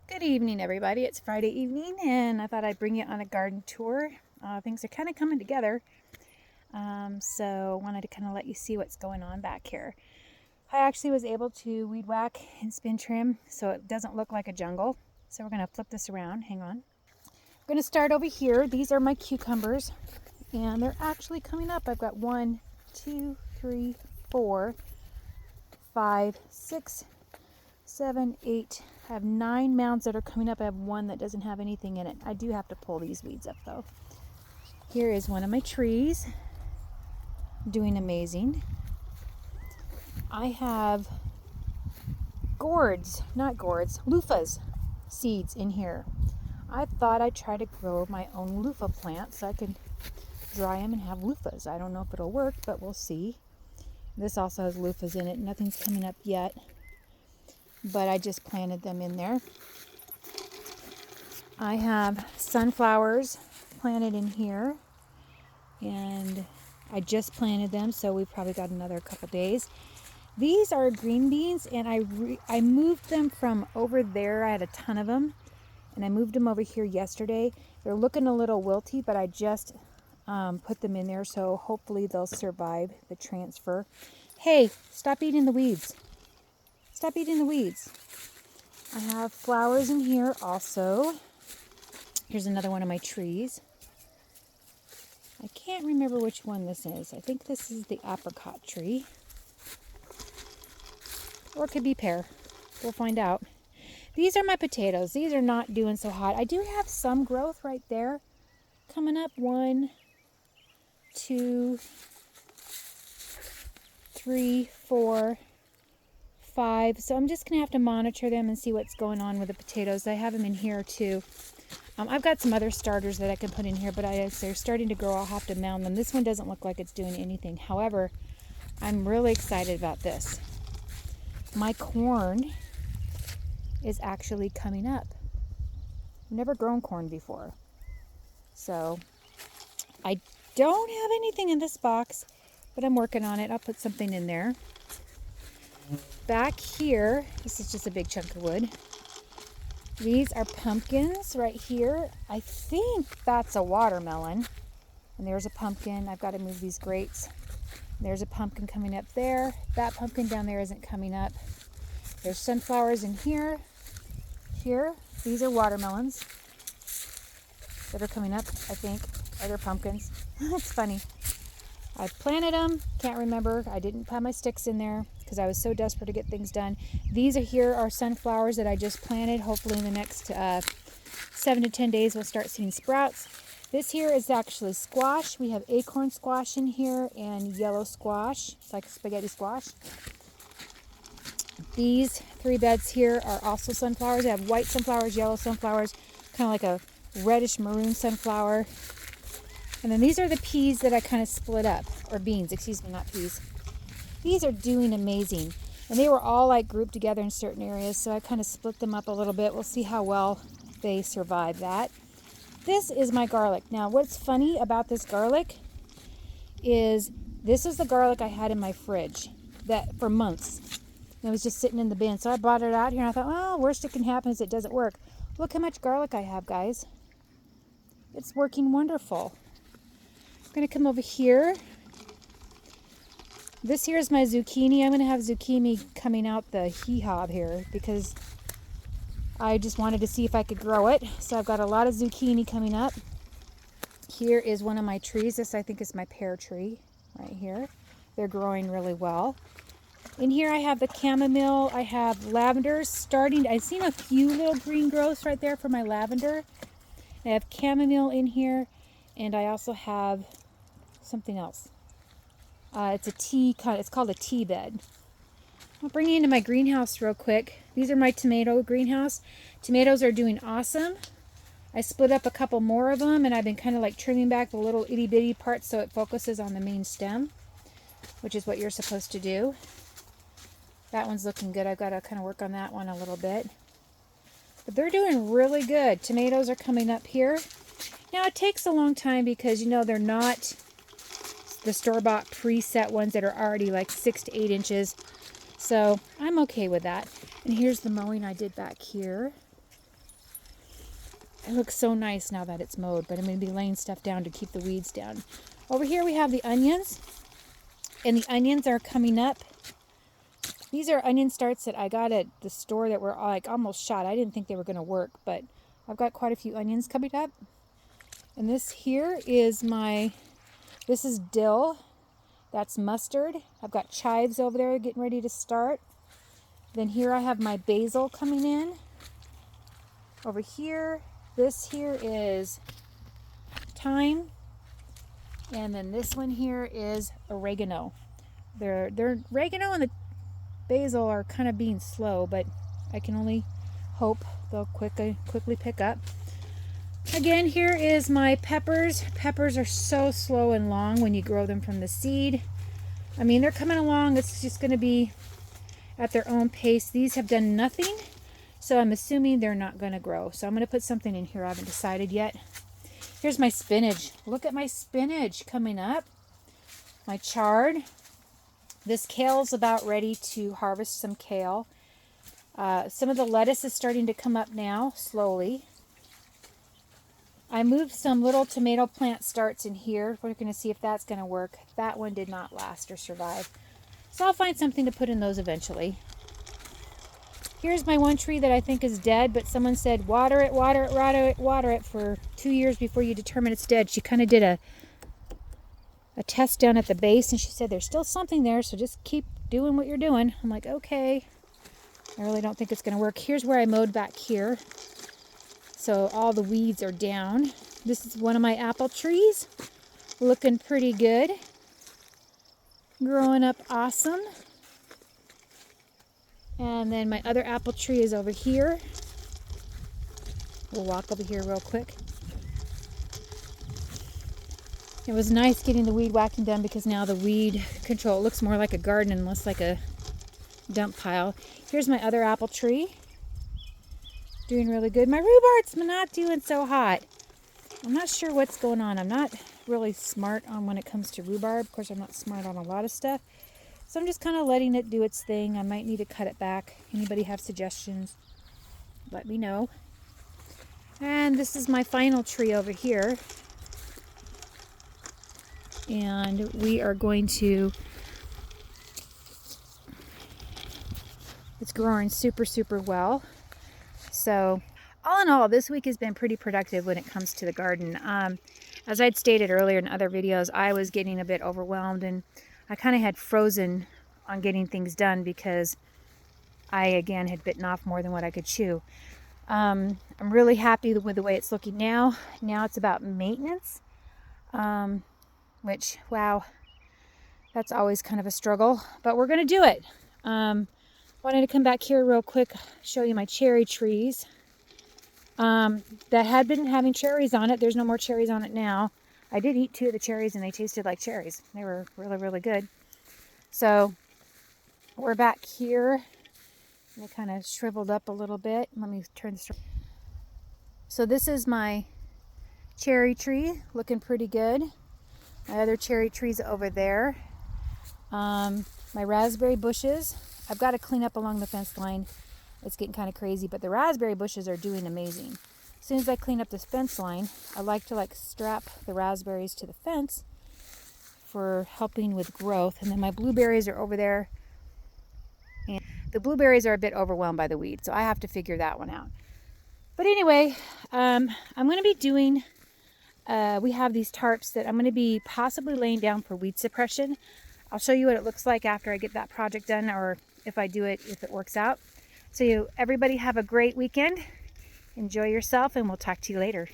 Good evening, everybody. It's Friday evening, and I thought I'd bring you on a garden tour. Things are kind of coming together, so wanted to kind of let you see what's going on back here. I actually was able to weed whack and spin trim so it doesn't look like a jungle. So we're going to flip this around. Hang on. I'm going to start over here. These are my cucumbers, and they're actually coming up. I've got 1, 2, 3, 4, 5, 6, 7, 8. I have 9 mounds that are coming up. I have one that doesn't have anything in it. I do have to pull these weeds up though. Here is one of my trees doing amazing. I have loofahs seeds in here. I thought I'd try to grow my own loofah plant so I could dry them and have loofahs. I don't know if it'll work, but we'll see. This also has loofahs in it. Nothing's coming up yet, but I just planted them in there. I have sunflowers planted in here, and I just planted them, so we've probably got another couple days. These are green beans, and I moved them from over there. I had a ton of them, and I moved them over here yesterday. They're looking a little wilty, but I just put them in there, so hopefully they'll survive the transfer. Hey, stop eating the weeds. Stop eating the weeds. I have flowers in here also. Here's another one of my trees. I can't remember which one this is. I think this is the apricot tree. Or it could be pear. We'll find out. These are my potatoes. These are not doing so hot. I do have some growth right there coming up. 1, 2, 3, 4, 5. So I'm just going to have to monitor them and see what's going on with the potatoes. I have them in here too. I've got some other starters that I can put in here, but as they're starting to grow, I'll have to mound them. This one doesn't look like it's doing anything. However, I'm really excited about this. My corn is actually coming up. I've never grown corn before. So I don't have anything in this box, but I'm working on it. I'll put something in there. Back here, this is just a big chunk of wood. These are pumpkins right here. I think that's a watermelon. And there's a pumpkin. I've got to move these grates. There's a pumpkin coming up there. That pumpkin down there isn't coming up. There's sunflowers in here. Here, these are watermelons that are coming up, I think. Are they pumpkins? It's funny. I planted them. Can't remember. I didn't put my sticks in there because I was so desperate to get things done. These are sunflowers that I just planted. Hopefully in the next 7 to 10 days we'll start seeing sprouts. This here is actually squash. We have acorn squash in here and yellow squash. It's like spaghetti squash. These 3 beds here are also sunflowers. I have white sunflowers, yellow sunflowers, kind of like a reddish maroon sunflower. And then these are the peas that I kind of split up, or beans, excuse me, not peas. These are doing amazing. And they were all like grouped together in certain areas, so I kind of split them up a little bit. We'll see how well they survive that. This is my garlic. Now, what's funny about this garlic is this is the garlic I had in my fridge for months. And it was just sitting in the bin. So I brought it out here and I thought, well, worst that can happen is it doesn't work. Look how much garlic I have, guys. It's working wonderful. I'm going to come over here. This here is my zucchini. I'm going to have zucchini coming out the hee-haw here because I just wanted to see if I could grow it. So I've got a lot of zucchini coming up. Here is one of my trees. This I think is my pear tree right here. They're growing really well. In here I have the chamomile. I have lavender starting. I've seen a few little green growths right there for my lavender. I have chamomile in here, and I also have something else. It's called a tea bed. I'll bring you into my greenhouse real quick. These are my tomato greenhouse. Tomatoes are doing awesome. I split up a couple more of them, and I've been kind of like trimming back the little itty bitty parts so it focuses on the main stem, which is what you're supposed to do. That one's looking good. I've got to kind of work on that one a little bit. But they're doing really good. Tomatoes are coming up here. Now it takes a long time because, they're not the store-bought preset ones that are already like 6 to 8 inches. So I'm okay with that. And here's the mowing I did back here. It looks so nice now that it's mowed, but I'm going to be laying stuff down to keep the weeds down. Over here we have the onions, and the onions are coming up. These are onion starts that I got at the store that were like almost shot. I didn't think they were going to work, but I've got quite a few onions coming up. And this here is this is dill. That's mustard. I've got chives over there getting ready to start. Then here I have my basil coming in. Over here, this here is thyme. And then this one here is oregano. They're oregano and the basil are kind of being slow, but I can only hope they'll quickly pick up. Again, here is my peppers. Peppers are so slow and long when you grow them from the seed. I mean, they're coming along. It's just going to be at their own pace. These have done nothing, so I'm assuming they're not going to grow. So I'm going to put something in here. I haven't decided yet. Here's my spinach. Look at my spinach coming up. My chard. This kale's about ready to harvest some kale. Some of the lettuce is starting to come up now, slowly. I moved some little tomato plant starts in here. We're going to see if that's going to work. That one did not last or survive. So I'll find something to put in those eventually. Here's my one tree that I think is dead, but someone said water it, water it, water it, water it for 2 years before you determine it's dead. She kind of did a test down at the base, and she said there's still something there, so just keep doing what you're doing. I'm like, okay. I really don't think it's going to work. Here's where I mowed back here. So all the weeds are down. This is one of my apple trees. Looking pretty good. Growing up awesome. And then my other apple tree is over here. We'll walk over here real quick. It was nice getting the weed whacking done because now the weed control looks more like a garden and less like a dump pile. Here's my other apple tree. Doing really good. My rhubarb's not doing so hot. I'm not sure what's going on. I'm not really smart on when it comes to rhubarb. Of course, I'm not smart on a lot of stuff. So I'm just kind of letting it do its thing. I might need to cut it back. Anybody have suggestions? Let me know. And this is my final tree over here. And we are going to... It's growing super, super well. So all in all, this week has been pretty productive when it comes to the garden. As I'd stated earlier in other videos, I was getting a bit overwhelmed, and I kind of had frozen on getting things done because I, again, had bitten off more than what I could chew. I'm really happy with the way it's looking now. Now it's about maintenance, which, wow, that's always kind of a struggle, but we're going to do it. Wanted to come back here real quick, show you my cherry trees that had been having cherries on it. There's no more cherries on it now. I did eat 2 of the cherries and they tasted like cherries. They were really, really good. So we're back here. They kind of shriveled up a little bit. Let me turn this. So this is my cherry tree, looking pretty good. My other cherry trees over there. My raspberry bushes. I've got to clean up along the fence line. It's getting kind of crazy, but the raspberry bushes are doing amazing. As soon as I clean up this fence line, I like to strap the raspberries to the fence for helping with growth. And then my blueberries are over there. And the blueberries are a bit overwhelmed by the weed, so I have to figure that one out. But anyway, I'm going to be doing, we have these tarps that I'm going to be possibly laying down for weed suppression. I'll show you what it looks like after I get that project done, or if I do it, if it works out. So everybody have a great weekend. Enjoy yourself, and we'll talk to you later.